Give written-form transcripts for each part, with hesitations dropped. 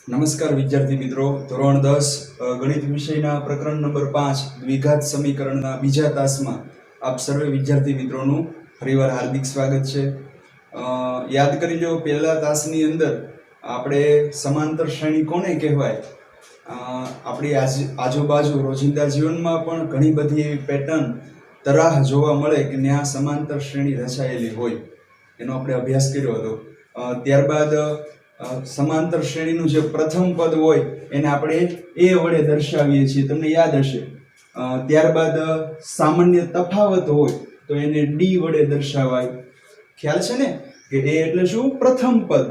નમસ્કાર વિદ્યાર્થી મિત્રો, ધોરણ 10 ગણિત વિષયના પ્રકરણ નંબર 5 દ્વિઘાત સમીકરણના બીજા તાસમાં આપ સર્વે વિદ્યાર્થી મિત્રોનું ફરીવાર હાર્દિક સ્વાગત છે. યાદ કરી લો, પહેલા તાસની અંદર આપણે સમાંતર શ્રેણી કોને કહેવાય, આપણી આજુબાજુ રોજિંદા જીવનમાં પણ ઘણી બધી એવી પેટર્ન તરાહ જોવા મળે કે ત્યાં સમાંતર શ્રેણી રચાયેલી હોય, એનો આપણે અભ્યાસ કર્યો હતો. ત્યારબાદ સમાંતર શ્રેણીનું જે પ્રથમ પદ હોય એને આપણે a વડે દર્શાવીએ છીએ, તમને યાદ હશે. ત્યારબાદ સામાન્ય તફાવત હોય તો એને d વડે દર્શાવાય. ખ્યાલ છે ને કે a એટલે શું? પ્રથમ પદ.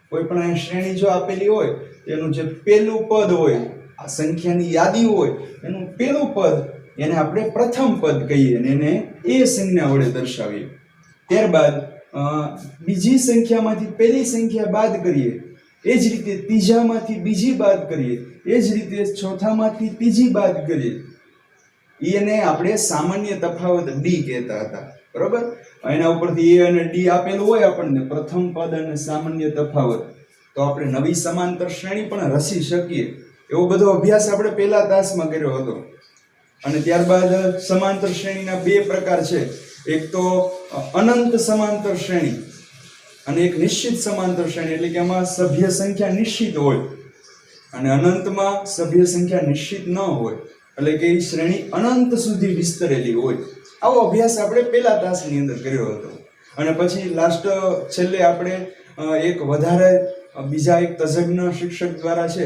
કોઈ પણ શ્રેણી જો આપેલી હોય એનું જે પહેલું પદ હોય, આ સંખ્યાની યાદી હોય એનું પહેલું પદ એને આપણે પ્રથમ પદ કહીએ અને એને a સંજ્ઞા વડે દર્શાવીએ. ત્યારબાદ બીજી સંખ્યામાંથી પહેલી સંખ્યા બાદ કરીએ, એ જ રીતે ત્રીજામાંથી બીજી બાદ કરીએ, એ જ રીતે ચોથામાંથી ત્રીજી બાદ કરીએ, એને આપણે સામાન્ય તફાવત d કહેતા હતા. બરોબર? એના ઉપરથી a અને d આપેલું હોય આપણને, પ્રથમ પદ અને સામાન્ય તફાવત, તો આપણે નવી સમાંતર શ્રેણી પણ રચી શકીએ. એવો બધો અભ્યાસ આપણે પહેલા તાસમાં કર્યો હતો. અને ત્યારબાદ સમાંતર શ્રેણીના બે પ્રકાર છે. એક તો અનંત સમાંતર શ્રેણી અને એક નિશ્ચિત સમાંતર શ્રેણી, એટલે કે આમાં સભ્ય સંખ્યા નિશ્ચિત હોય અને અનંતમાં સભ્ય સંખ્યા નિશ્ચિત ન હોય, એટલે કે એ શ્રેણી અનંત સુધી વિસ્તરેલી હોય. આવો અભ્યાસ આપણે પહેલા તાસની અંદર કર્યો હતો. અને પછી છેલ્લે આપણે એક વધારે બીજા એક તજજ્ઞ શિક્ષક દ્વારા છે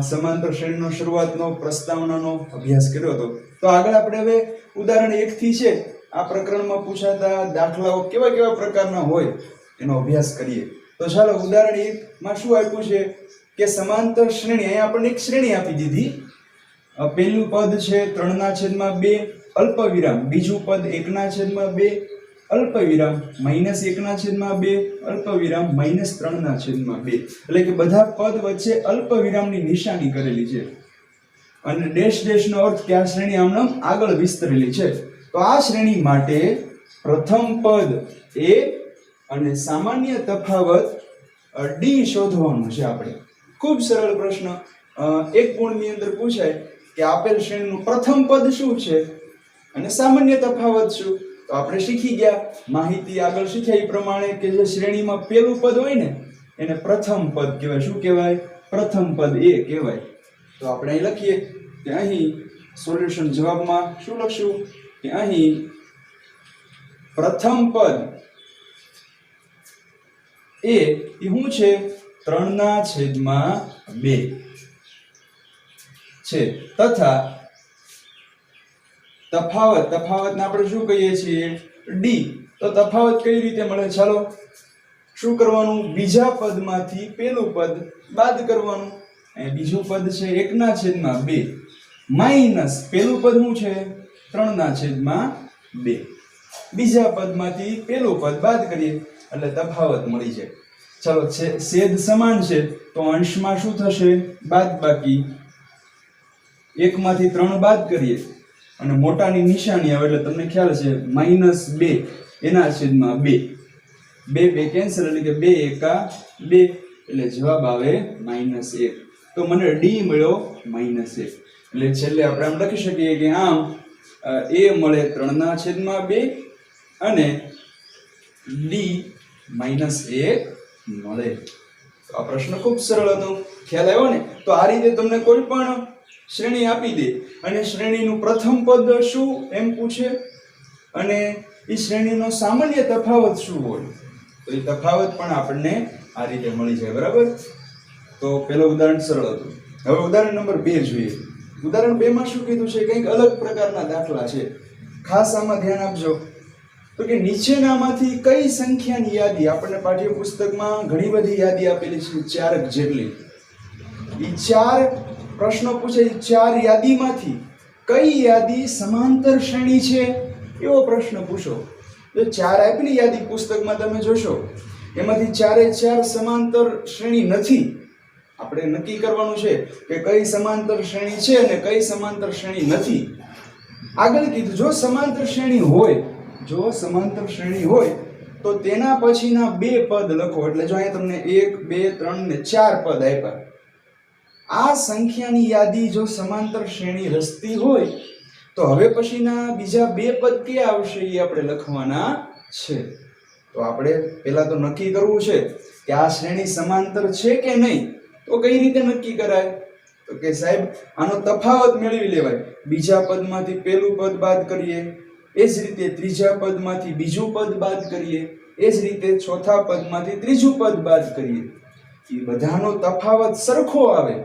સમાંતર શ્રેણીનો શરૂઆતનો પ્રસ્તાવનાનો અભ્યાસ કર્યો હતો. તો આગળ આપણે હવે ઉદાહરણ 1 થી છે આ પ્રકરણમાં પૂછાતા દાખલાઓ કેવા કેવા પ્રકારના હોય એનો અભ્યાસ કરીએ. તો ચાલો, ઉદાહરણ 1 માં શું આપ્યું છે કે સમાંતર શ્રેણી, અહીંયા આપણને એક શ્રેણી આપી દીધી. પહેલું પદ છે 3/2 અલ્પવિરામ, બીજું પદ 1/2 અલ્પવિરામ -1/2 અલ્પવિરામ -3/2, એટલે કે બધા પદ વચ્ચે અલ્પવિરામની નિશાની કરેલી છે. અને ડેશ ડેશ નો અર્થ કે આ શ્રેણી આમ આગળ વિસ્તરેલી છે. તો આ શ્રેણી માટે પ્રથમ પદ a અને સામાન્ય તફાવત d શોધવાનું છે આપણે. ખૂબ સરળ પ્રશ્ન. એક ગુણની અંદર પૂછાય કે આપેલ શ્રેણીનું પ્રથમ પદ શું છે અને સામાન્ય તફાવત શું? તો આપણે શીખી ગયા, માહિતી આગળ શીખ્યા એ પ્રમાણે કે જે શ્રેણીમાં પહેલું પદ હોય ને એને પ્રથમ પદ કહેવાય. શું કહેવાય? પ્રથમ પદ a કહેવાય. તો આપણે અહીં લખીએ કે અહીં સોલ્યુશન જવાબમાં શું લખશું કે અહીં પ્રથમ પદ a એ શું છે? 3/2 છે. તથા તફાવતને આપણે શું કહીએ છીએ? d. તો તફાવત કઈ રીતે મળે? ચાલો શું કરવાનું? બીજા પદમાંથી પહેલું પદ બાદ કરવાનું. અહીં બીજું પદ છે 1/2 માઈનસ પહેલું પદ શું છે? 3/2. બીજા પદમાંથી પહેલું પદ બાદ કરીએ એટલે તફાવત મળી જાય. ચાલો, છેદ સમાન છે તો અંશમાં શું થશે? બાદબાકી. 1માંથી 3 બાદ કરીએ અને મોટાની નિશાની આવે એટલે તમને ખ્યાલ છે -2 એના છેદમાં 2. 2 કેન્સલ, એટલે કે 2 એકા 2, એટલે જવાબ આવે -1. તો મને d મળ્યો -1. એટલે છેલ્લે આપણે આમ લખી શકીએ કે આમ a મળે 3/2 અને d -1 મળે. તો આ પ્રશ્ન ખૂબ સરળ હતો. ખ્યાલ આવ્યો ને? તો આ રીતે તમને કોઈ પણ શ્રેણી આપી દે અને શ્રેણીનું પ્રથમ પદ શું એમ પૂછે અને એ શ્રેણીનો સામાન્ય તફાવત શું હોય, તો એ તફાવત પણ આપણને આ રીતે મળી જાય. બરાબર? તો પહેલું ઉદાહરણ સરળ હતું. હવે ઉદાહરણ નંબર 2 જોઈએ. ઉદાહરણ 2 માં શું કીધું છે? કંઈક અલગ પ્રકારના દાખલા છે. ખાસ આમાં ધ્યાન આપજો. તો કે નીચેનામાંથી કઈ સંખ્યાની યાદી, આપણને પાઠ્યપુસ્તકમાં ઘણી બધી યાદી આપેલી છે, 4 જેટલી. એ 4 પ્રશ્નો પૂછે, 4 યાદીમાંથી કઈ યાદી સમાંતર શ્રેણી છે એવો પ્રશ્ન પૂછો. જો 4 આપેલી યાદી પુસ્તકમાં તમે જોશો એમાંથી 4 સમાંતર શ્રેણી નથી. આપણે નક્કી કરવાનું છે કે કઈ સમાંતર શ્રેણી છે અને કઈ સમાંતર શ્રેણી નથી. આગળ કીધું જો સમાંતર શ્રેણી હોય તો તેના પછીના 2 પદ લખો. એટલે જો અહીંયા તમને 1 2 3 ને 4 પદ આપ્યા આ સંખ્યાની યાદી જો સમાંતર શ્રેણી રચતી હોય તો હવે પછીના બીજા બે પદ ક્યાં આવશે એ આપણે લખવાના છે. તો આપણે પહેલા તો નક્કી કરવું છે કે આ શ્રેણી સમાંતર છે કે નહીં. તો કઈ રીતે નક્કી કરાય? તો કે સાહેબ આનો તફાવત મેળવી લેવાય. બીજા પદમાંથી પહેલું પદ બાદ કરીએ, એ જ રીતે ત્રીજા પદમાંથી બીજું પદ બાદ કરીએ, એ જ રીતે ચોથા પદમાંથી ત્રીજું પદ બાદ કરીએ. એ બધાનો તફાવત સરખો આવે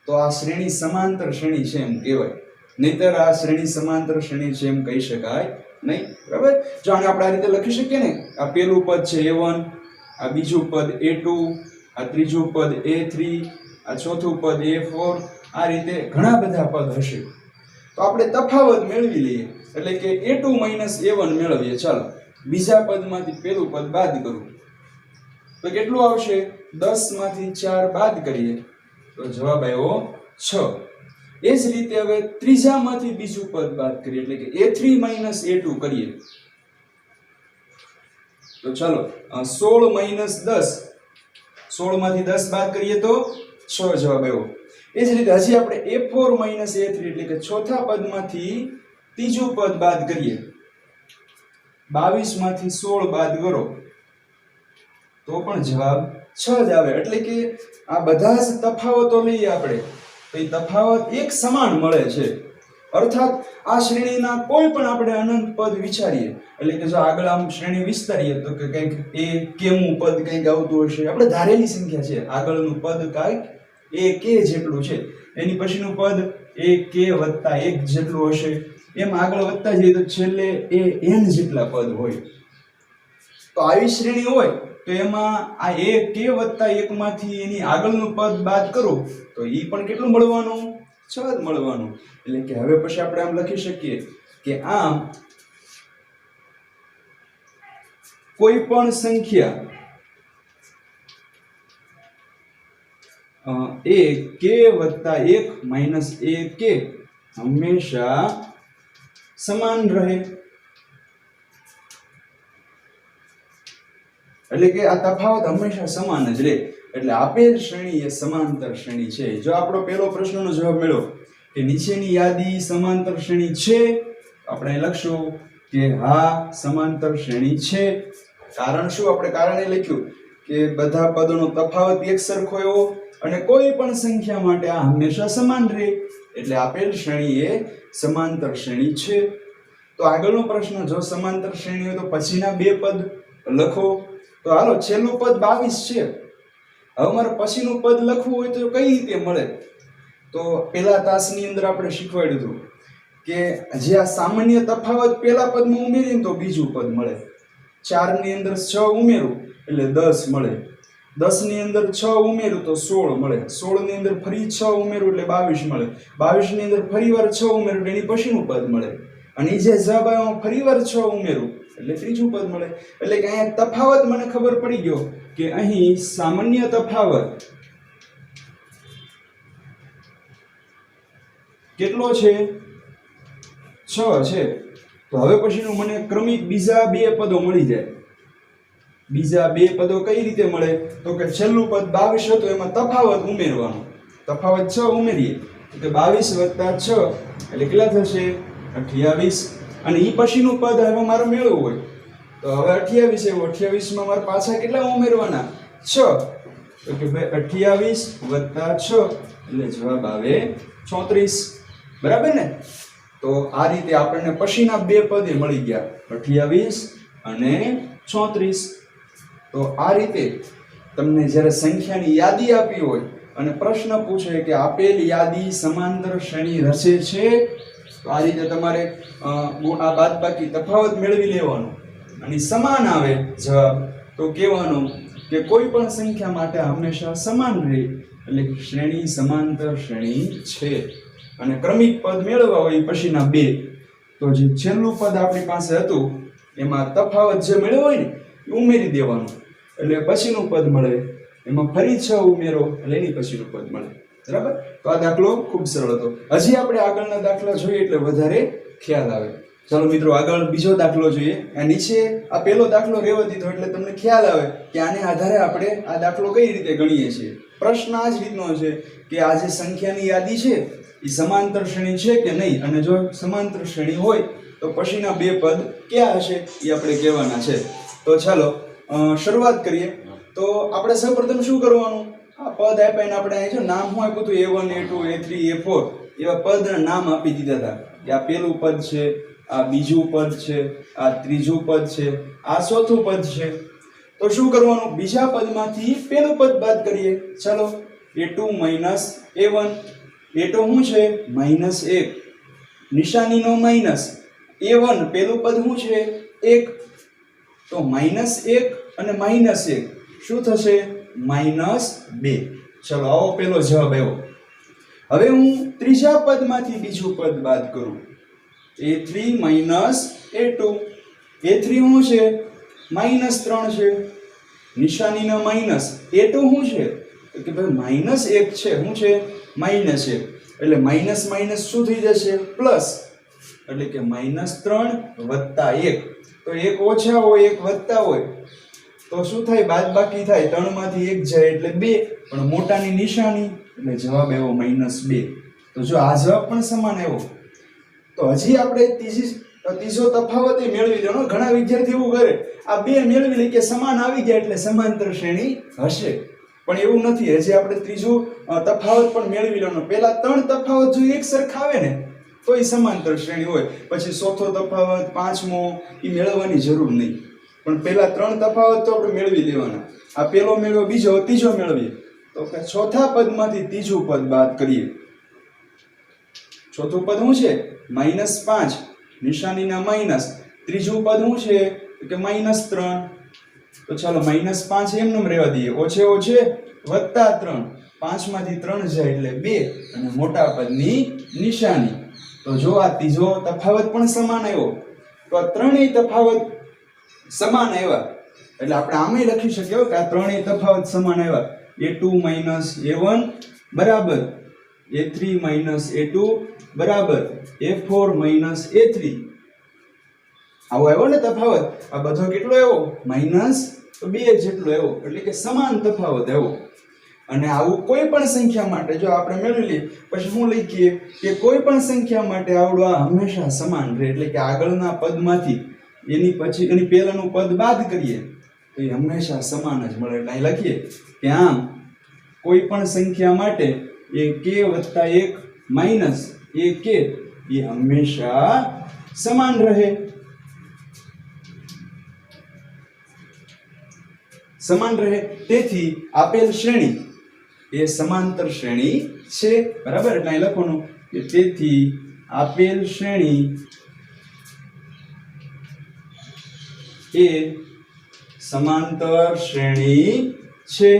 તો આ શ્રેણી સમાંતર શ્રેણી છે એમ કહેવાય. નહીતર આ શ્રેણી સમાંતર શ્રેણી છે એમ કહી શકાય નહીં. બરાબર? જો આને આપણે આ રીતે લખી શકીએ ને, આ પહેલું પદ છે a1, આ બીજું પદ a2, આ ત્રીજું પદ a3, આ ચોથું પદ a4, આ રીતે ઘણા બધા પદ હશે. તો આપણે તફાવત મેળવી લઈએ, એટલે કે a2 - a1 મેળવીએ. ચાલો બીજા પદમાંથી પહેલું પદ બાદ કરું તો કેટલું આવશે? 10 માંથી 4 બાદ કરીએ તો જવાબ આવ્યો 6. એ જ રીતે હવે ત્રીજામાંથી બીજું પદ બાદ કરીએ, એટલે કે a3 - a2 કરીએ તો ચાલો 16 - 10, 16 માંથી 10 બાદ કરીએ તો 6 જવાબ આવ્યો. એ જ રીતે હજી આપણે a4 - a3 એટલે કે ચોથા પદમાંથી ત્રીજું પદ બાદ કરીએ, 22 માંથી 16 બાદ કરો તો પણ જવાબ 6 જ આવે. એટલે કે આ બધા જ તફાવતો લઈએ આપણે તો એ તફાવત એક સમાન મળે છે. અર્થાત આ શ્રેણીના કોઈ પણ આપણે અનંત પદ વિચારીએ, એટલે કે જો આગળ આમ શ્રેણી વિસ્તારીએ તો કે કંઈક a કેમું પદ કંઈક આવતું હશે. આપણે ધારેલી સંખ્યા છે, આગળનું પદ કંઈક a k જેટલું છે, એની પછીનું પદ a k + 1 જેટલું હશે. એમ આગળ વધતા જઈએ તો છેલ્લે a n જેટલા પદ હોય. તો આવી શ્રેણી હોય તો એમાં આ a k + 1 માંથી એની આગળનું પદ બાદ કરો તો ઈ પણ કેટલું મળવાનું? 6 જ મળવાનું. એટલે કે હવે પછી આપણે આમ લખી શકીએ કે આમ કોઈ પણ સંખ્યા a k + 1 - a k હંમેશા સમાન રહે. એટલે કે આ તફાવત હંમેશા સમાન જ રહે. એટલે આપેલ શ્રેણી એ સમાંતર શ્રેણી છે. જો આપણો પહેલો પ્રશ્નનો જવાબ મળ્યો કે નીચેની યાદી સમાંતર શ્રેણી છે, આપણે લખશું કે હા સમાંતર શ્રેણી છે. કારણ શું? આપણે કારણ એ લખ્યું કે બધા પદોનો તફાવત એક સરખો એવો અને કોઈ પણ સંખ્યા માટે આ હંમેશા સમાન રહે. એટલે આપેલ શ્રેણી એ સમાંતર શ્રેણી છે. તો આગળનો પ્રશ્ન, જો સમાંતર શ્રેણી હોય તો પછીના બે પદ લખો. તો હાલો છેલ્લું પદ 22 છે. હવે મારે પછીનું પદ લખવું હોય તો કઈ રીતે મળે? તો પહેલા તાસની અંદર આપણે શીખવાડ્યું હતું કે જે આ સામાન્ય તફાવત પહેલા પદમાં ઉમેરીને તો બીજું પદ મળે. 4 ની અંદર 6 ઉમેરું એટલે 10 મળે. 10 ની અંદર 6 ઉમેરું તો 16 મળે. 16 ની અંદર ફરી 6 ઉમેરું એટલે 22 મળે. 22 ની અંદર ફરીવાર 6 ઉમેરું એટલે એની પછીનું પદ મળે. અને જે જવાબ આવ્યો ફરીવાર 6 ઉમેરું એટલે ત્રીજું પદ મળે. એટલે કે અહીંયા તફાવત મને ખબર પડી ગયો કે અહીં સામાન્ય તફાવત કેટલો છે? 6 છે. તો હવે પછીનું મને ક્રમિક બીજા બે પદો મળી જાય. બીજા બે પદો કઈ રીતે મળે? તો કે છેલ્લું પદ 22 હતું એમાં તફાવત ઉમેરવાનો. તફાવત 6 ઉમેરીએ તો 22 + 6 એટલે કેટલા થશે? 28. અને ઈ પછીનું પદ હવે મારે મેળવવું હોય તો હવે 28 એવું. 28 માં મારે પાછા કેટલા ઉમેરવાના? 6. તો કે ભાઈ 28 + 6 એટલે જવાબ આવે 34. બરાબર ને? તો આ રીતે આપણને પછીના બે પદે મળી ગયા, 28 અને 34. તો આ રીતે તમને જ્યારે સંખ્યાની યાદી આપી હોય અને પ્રશ્ન પૂછે કે આપેલ યાદી સમાંતર શ્રેણી રચે છે, તો આ રીતે તમારે આ બાદબાકી તફાવત મેળવી લેવાનો અને સમાન આવે જવાબ તો કહેવાનું કે કોઈ પણ સંખ્યા માટે હંમેશા સમાન રહે. એટલે શ્રેણી સમાંતર શ્રેણી છે. અને ક્રમિક પદ મેળવવા હોય પછીના બે, તો જે છેલ્લું પદ આપણી પાસે હતું એમાં તફાવત જે મેળવ્યો હોય ને એ ઉમેરી દેવાનું એટલે પછીનું પદ મળે. એમાં ફરી 6 ઉમેરો એટલે એની પછીનું પદ મળે. બરાબર? તો આ દાખલો ખૂબ સરળ હતો. હજી આપણે આગળના દાખલા જોઈએ એટલે વધારે ખ્યાલ આવે. ચાલો મિત્રો આગળ બીજો દાખલો જોઈએ. આ નીચે આ પહેલો દાખલો રહેવા દીધો એટલે તમને ખ્યાલ આવે કે આને આધારે આપણે આ દાખલો કઈ રીતે ગણીએ છીએ. પ્રશ્ન આ જ રીતનો છે કે આ જે સંખ્યાની યાદી છે એ સમાંતર શ્રેણી છે કે નહીં, અને જો સમાંતર શ્રેણી હોય તો પછીના બે પદ ક્યાં હશે એ આપણે કહેવાના છે. તો ચાલો શરૂઆત કરીએ. તો આપણે સૌપ્રથમ શું કરવાનું, આ પદ આપ્યા આપણે અહીં જો નામ શું આપ્યું હતું A1 A2 A3 A4 એવા પદના નામ આપી દીધા હતા કે આ પહેલું પદ છે, આ બીજું પદ છે, આ ત્રીજું પદ છે, આ ચોથું પદ છે. તો શું કરવાનું, બીજા પદમાંથી પહેલું પદ બાદ કરીએ. ચાલો A2 A1. A2 શું છે -1, નિશાનીનો માઈનસ. A1 પહેલું પદ શું છે 1, તો -1 અને -1 શું થશે -2. ચલો આવો પહેલો જવાબ આવ્યો. હવે હું ત્રીજા પદમાંથી બીજું પદ બાદ કરું. A3 A2. A3 શું છે -3 છે, નિશાનીનો માઈનસ. A2 શું છે કે ભાઈ -1 છે, શું છે -1, એટલે માઈનસ માઈનસ શું થઈ જશે પ્લસ, એટલે કે -3 + 1. તો 1 ઓછા હોય 1 વધતા હોય તો શું થાય, બાદબાકી થાય. 3 માંથી 1 જાય એટલે 2, પણ મોટાની નિશાની એટલે જવાબ આવ્યો -2. તો જો આ જવાબ પણ સમાન આવ્યો તો હજી આપણે ત્રીજો તફાવત મેળવી લેવાનો. ઘણા વિદ્યાર્થી એવું કરે, આ બે મેળવી લે કે સમાન આવી ગયા એટલે સમાંતર શ્રેણી હશે, પણ એવું નથી. હજી આપણે ત્રીજો તફાવત પણ મેળવી લેવાનો. પહેલા 3 તફાવત જો એક સરખા આવે ને તો એ સમાંતર શ્રેણી હોય, પછી ચોથો તફાવત, પાંચમો એ મેળવવાની જરૂર નહીં, પણ પહેલા 3 તફાવત તો આપણે મેળવી લેવાના. આ પહેલો મેળવ્યો, બીજો, ત્રીજો મેળવીએ તો કે ચોથા પદમાંથી ત્રીજું પદ બાદ કરીએ. ચોથું પદ શું છે -5, નિશાનીના માઈનસ. ત્રીજું પદ શું છે કે -3. તો ચાલો -5 એમનેમ રહેવા દઈએ, ઓછે ઓછે +3. 5 માંથી 3 જાય એટલે 2, અને મોટા પદની નિશાની. તો જો આ ત્રીજો તફાવત પણ સમાન આવ્યો, તો આ ત્રણેય તફાવત સમાન આવ્યા એટલે આપણે આમે લખી શકીએ કે આ ત્રણેય તફાવત સમાન આવ્યા. A2 A1 બરાબર A3 A2 બરાબર A4 A3. આવો આવ્યો ને તફાવત. આ બધો કેટલો આવ્યો -2 જેટલો આવ્યો, એટલે કે સમાન તફાવત આવ્યો. અને આવું કોઈ પણ સંખ્યા માટે જો આપણે મેળવી લઈએ પછી શું લખીએ કે કોઈ પણ સંખ્યા માટે આવડો આ હંમેશા સમાન રહે, એટલે કે આગળના પદમાંથી એની પહેલાનું પદ બાદ કરીએ તો એ હંમેશા સમાન જ મળે. એટલે અહીં લખીએ કે આમ કોઈ પણ સંખ્યા માટે AK + 1 માઈનસ AK એ હંમેશા સમાન રહે. સમાન રહે. તેથી આપેલ શ્રેણી એ સમાંતર શ્રેણી છે, બરાબર. એટલે અહીં લખવાનું કે તેથી આપેલ શ્રેણી એ સમાંતર શ્રેણી છે.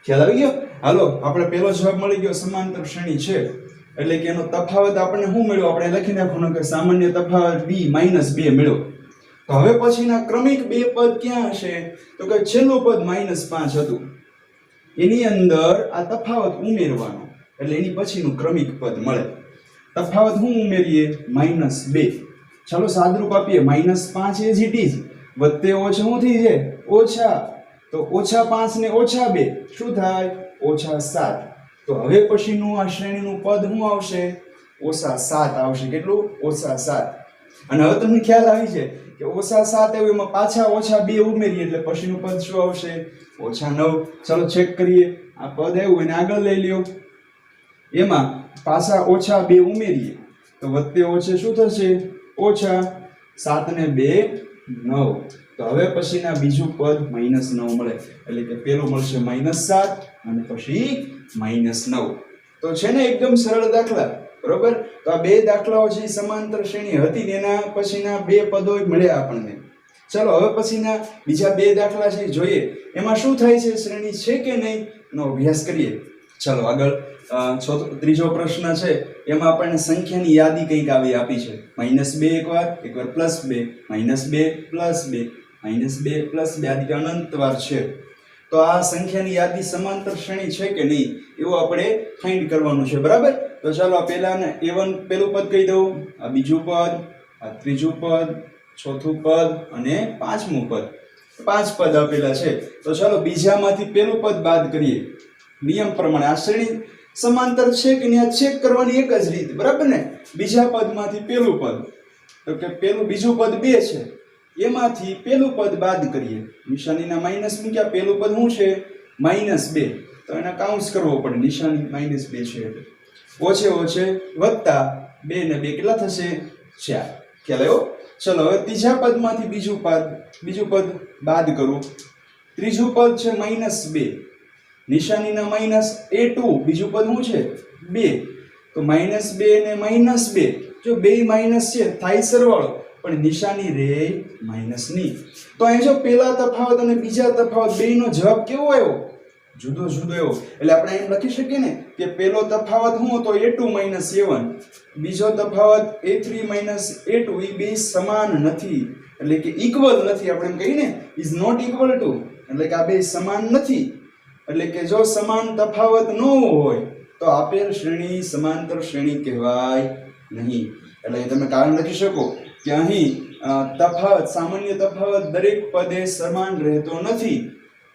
ખ્યાલ આવી ગયો? હાલો, આપણે પહેલો જવાબ મળી ગયો, સમાંતર શ્રેણી છે. એટલે કે એનો તફાવત આપણે શું મળ્યો, આપણે લખી નાખવાનો કે સામાન્ય તફાવત B -2 મળ્યો. તો હવે પછીના ક્રમિક બે પદ ક્યાં હશે, તો કે છેલ્લું પદ -5 હતું એની અંદર આ તફાવત ઉમેરવાનો, એટલે એની પછીનું ક્રમિક પદ મળે. તફાવત શું ઉમેરીએ -2. ચાલો સાદરૂપ આપીએ, -5 એઝ ઇટ ઇઝ, વત્તે ઓછા શું થઈ જાય ઓછા, તો -5 ને -2 શું થાય -7. તો હવે પછીનું આ શ્રેણીનું પદ શું આવશે -7 આવશે. કેટલું -7. અને હવે તમને ખ્યાલ આવી છે કે -7 આવ્યું એમાં પાછા -2 ઉમેરીએ એટલે પછીનું પદ શું આવશે -9. ચલો ચેક કરીએ, આ પદ આવ્યું એને આગળ લઈ લ્યો, એમાં પાછા -2 ઉમેરીએ તો વત્તે ઓછે શું થશે -7 ને 2 9. તો હવે પછીના બીજું પદ -9 મળે, એટલે કે પેલું મળશે -7 અને પછી -9. તો છે ને એકદમ સરળ દાખલા, બરોબર. તો આ બે દાખલાઓ છે સમાંતર શ્રેણી હતી ને એના પછીના બે પદો મળ્યા આપણને. ચલો હવે પછીના બીજા બે દાખલા છે જોઈએ એમાં શું થાય છે, શ્રેણી છે કે નહીં નો અભ્યાસ કરીએ. ચલો આગળ ત્રીજો પ્રશ્ન છે એમાં આપણને સંખ્યાની યાદી કંઈક આવી આપી છે. -2 એકવાર +2, -2 +2, -2 +2 આદિ અનંત વાર છે. તો આ સંખ્યાની યાદી સમાંતર શ્રેણી છે કે નહીં એવું આપણે ફાઇન્ડ કરવાનું છે, બરાબર. તો ચાલો આ પહેલાને a1 પહેલું પદ કહી દઉં, આ બીજું પદ, આ ત્રીજું પદ, ચોથું પદ અને પાંચમું પદ. 5 પદ આપેલા છે. તો ચાલો બીજામાંથી પહેલું પદ બાદ કરીએ. નિયમ પ્રમાણે આ શ્રેણી સમાંતર છે કે નહીં આ ચેક કરવાની એક જ રીત, બરાબર ને. બીજા પદમાંથી પહેલું પદ, તો કે પહેલું બીજું પદ 2 છે, એમાંથી પહેલું પદ બાદ કરીએ. નિશાનીના માઈનસ મૂક્યા, પહેલું પદ શું છે -2, તો એના કાઉન્ટ્સ કરવો પડે. નિશાની -2 છે એટલે ઓછે ઓછે વત્તા 2 ને 2 કેટલા થશે 4. ખ્યાલ આવ્યો. ચલો હવે ત્રીજા પદમાંથી બીજું પદ બાદ કરું. ત્રીજું પદ છે -2, નિશાનીના -a2, બીજું પદ શું છે 2, તો -2 ને -2, જો બે માઈનસ છે થાય સરવાળો પણ નિશાની રે માઈનસની. તો અહીં જો પહેલા તફાવત અને બીજા તફાવત બેયનો જવાબ કેવો આવ્યો? જુદો જુદો આવ્યો. એટલે આપણે એમ લખી શકીએ ને કે પહેલો તફાવત શું હતો a2 a1, બીજો તફાવત a3 a2, એ બે સમાન નથી, એટલે કે ઇક્વલ નથી. આપણે એમ કહીએ ને ઇઝ નોટ ઇક્વલ ટુ, એટલે કે આ બે સમાન નથી. એટલે કે જો સમાન તફાવત ન હોય તો આપેલ શ્રેણી સમાંતર શ્રેણી કહેવાય નહીં. એટલે તમે કારણ લખી શકો કે અહીં તફાવત, સામાન્ય તફાવત દરેક પદે સમાન રહેતો નથી.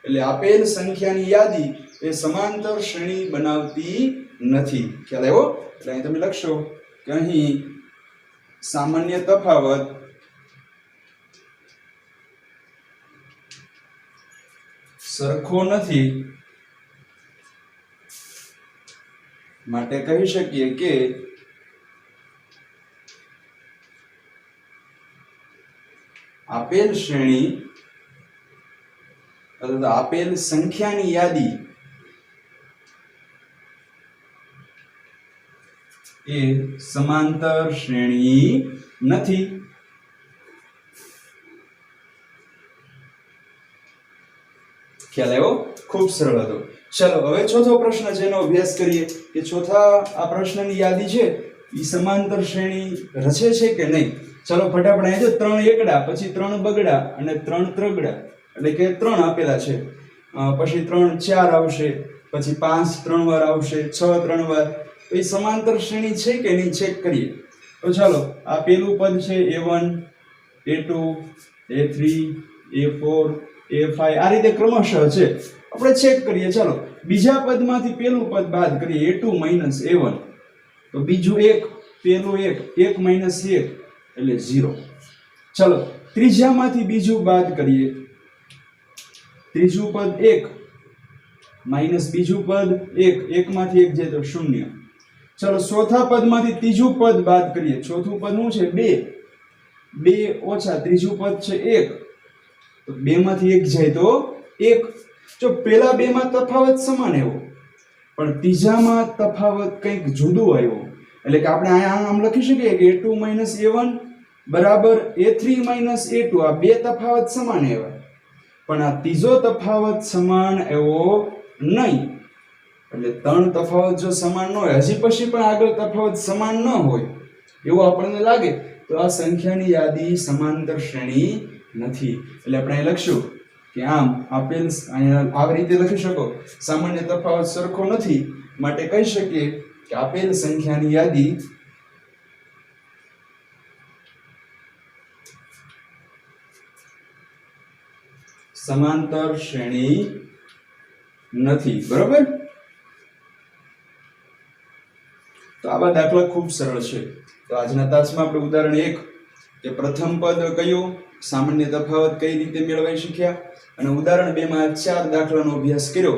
એટલે આપેલ સંખ્યાની યાદી એ સમાંતર શ્રેણી બનાવતી નથી. ખ્યાલ આવ્યો? એટલે અહીં તમે લખશો કે અહીં સામાન્ય તફાવત સરખો નથી, માટે કહી શકીએ કે આપેલ શ્રેણી અથવા આપેલ સંખ્યાની યાદી એ સમાંતર શ્રેણી નથી. ખ્યાલ આવ્યો? ખૂબ સરળ હતો. ચલો હવે ચોથો પ્રશ્ન જેનો અભ્યાસ કરીએ કે ચોથા આ પ્રશ્નની યાદી છે એ સમાંતર શ્રેણી રચે છે કે નહીં. ચલો ફટાફટ અહીં જો 3 એકડા, પછી 3 બગડા અને 3 ત્રગડા, એટલે કે 3 આપેલા છે, પછી 3 4 આવશે, પછી 5 3 વાર આવશે, 6 3 વાર. તો એ સમાંતર શ્રેણી છે કે નહીં ચેક કરીએ. તો ચાલો આ પહેલું પદ છે a1 a2 a3 a4 a5, આ રીતે ક્રમશઃ છે, આપણે ચેક કરીએ. ચાલો બીજા પદમાંથી પહેલું પદ બાદ કરીએ a2 a1, તો બીજું એક, પહેલું 1 1 એટલે 0. ચલો ત્રીજામાંથી બીજું બાદ કરીએ. ત્રીજું પદ 1 માઈનસ બીજું પદ 1, 1 માંથી 1 જાય તો 0. ચલો ચોથા પદમાંથી ત્રીજું પદ બાદ કરીએ. ચોથું પદ શું છે 2 ઓછા ત્રીજું પદ છે 1, તો 2 માંથી 1 જાય તો 1. જો પહેલા બે માં તફાવત સમાન આવ્યો પણ ત્રીજામાં તફાવત કંઈક જુદું આવ્યો, એટલે કે આપણે આમ લખી શકીએ કે a2 a1 બરાબર a3 a2, આ બે તફાવત સમાન આવ્યા પણ આ ત્રીજો તફાવત સમાન આવ્યો નહીં. એટલે 3 તફાવત જો સમાન ન હોય, હજી પછી પણ આગળ તફાવત સમાન ન હોય એવું આપણને લાગે તો આ સંખ્યાની યાદી સમાંતર શ્રેણી નથી. એટલે આપણે અહીં લખશું કે આમ આપેલ, અહીંયા આવી રીતે લખી શકો સામાન્ય તફાવત સરખો નથી, માટે કહી શકીએ કે આપેલ સંખ્યાની યાદી સમાંતર શ્રેણી નથી. બરોબર? તો આવા દાખલા ખૂબ સરળ છે. તો આજના તાસમાં આપણે ઉદાહરણ 1 કે પ્રથમ પદ કયું, સામાન્ય તફાવત કઈ રીતે મેળવી શીખ્યા, અને ઉદાહરણ 2 માં 4 દાખલાનો અભ્યાસ કર્યો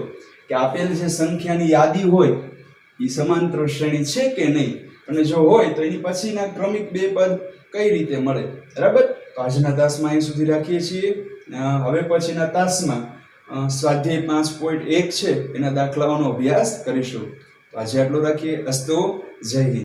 કે આપેલ જે સંખ્યાની યાદી હોય એ સમાંતર શ્રેણી છે કે નહીં, અને જો હોય તો એની પછીના ક્રમિક 2 પદ કઈ રીતે મળે. બરાબર? તો આજના તાસમાં અહીં સુધી રાખીએ છીએ. હવે પછીના તાસમાં સ્વાધ્યાય 5.1 છે એના દાખલાઓનો અભ્યાસ કરીશું. તો આજે આટલું રાખીએ. અસ્તુ. જય હિન્દ.